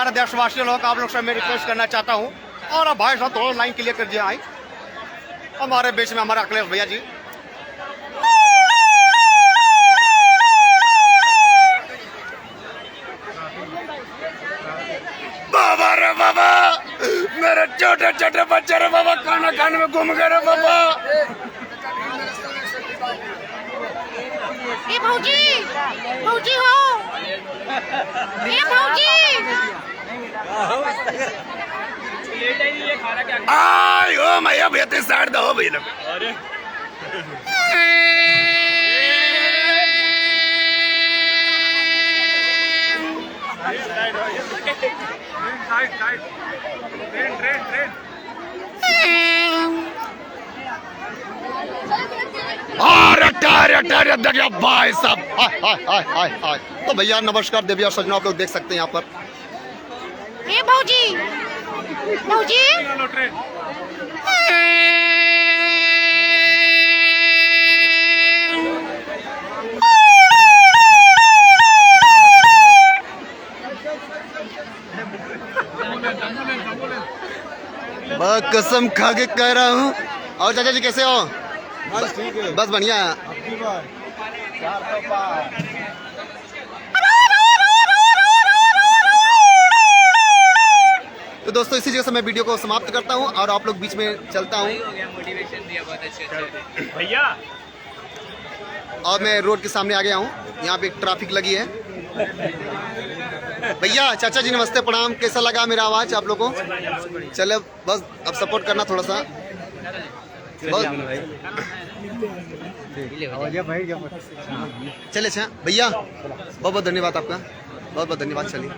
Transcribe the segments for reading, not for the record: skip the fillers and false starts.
प्यारे देशवासी लोग, आप लोग से मैं रिक्वेस्ट करना चाहता हूँ, और अब भाई साहब थोड़ा लाइन क्लियर कर दिया। आई हमारे बीच में हमारा अखिलेश भैया जी। बाबा रे बाबा, मेरे छोटे छोटे बच्चे रे बाबा, खाना खाने में घूम गए रे बाबा। ए भौजी, भौजी हो, ए भौजी। आई ओ मैया बेटे साइड दो भैया। अरे देखिए भाई साहब, हाय। तो भैया नमस्कार देविया सजना, आप लोग देख सकते हैं यहाँ पर। ए भौजी, भौजी। कसम खा के कह रहा हूँ। और चाचा जी कैसे हो? बस ठीक है, बस बढ़िया है। तो दोस्तों इसी जगह से मैं वीडियो को समाप्त करता हूँ और आप लोग बीच में चलता हूँ। मोटिवेशन दिया बहुत अच्छे भैया। और मैं रोड के सामने आ गया हूँ, यहाँ पे ट्रैफिक लगी है। भैया चाचा जी नमस्ते, प्रणाम। कैसा लगा मेरा आवाज आप लोगों को? चले बस अब सपोर्ट करना थोड़ा सा। चले अच्छा भैया, बहुत बहुत धन्यवाद आपका, बहुत बहुत धन्यवाद। चलिए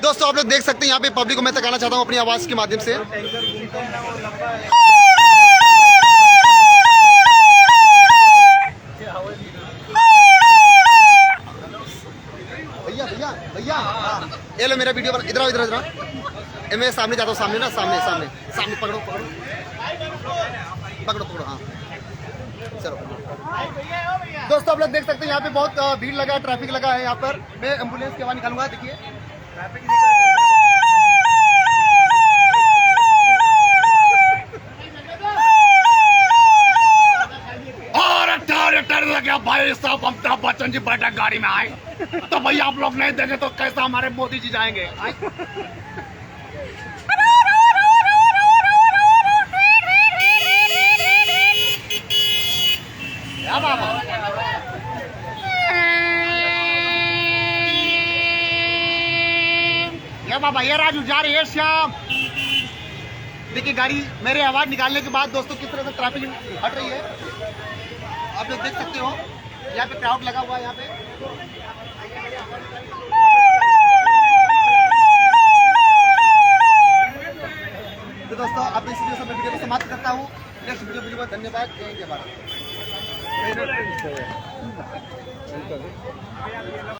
दोस्तों आप लोग देख सकते हैं यहाँ पे पब्लिक को मैं तकाना चाहता हूँ अपनी आवाज के माध्यम से। भैया ये लो मेरा वीडियो बना। इधर इधर मैं सामने जाता हूँ, सामने ना, सामने पकड़ो। हाँ चलो दोस्तों आप लोग देख सकते हैं यहाँ पे बहुत भीड़ लगा है, ट्रैफिक लगा है। यहाँ पर मैं एम्बुलेंस के आवाज निकालूंगा। देखिए और लगा भाई साहब, अमिताभ बच्चन जी बैठा गाड़ी में आए, तो भैया आप लोग नहीं देंगे तो कैसा हमारे मोदी जी जाएंगे? ये बाबा, ये राजू जा रही है श्याम। देखिए गाड़ी मेरे आवाज निकालने के बाद दोस्तों किस तरह से ट्रैफिक हट रही है, आप लोग देख सकते हो। यहाँ पे क्राउड लगा हुआ है यहाँ पे। तो दोस्तों आप इस वीडियो से मैं वीडियो को समाप्त करता हूँ। नेक्स्ट वीडियो में धन्यवाद। जय भारत।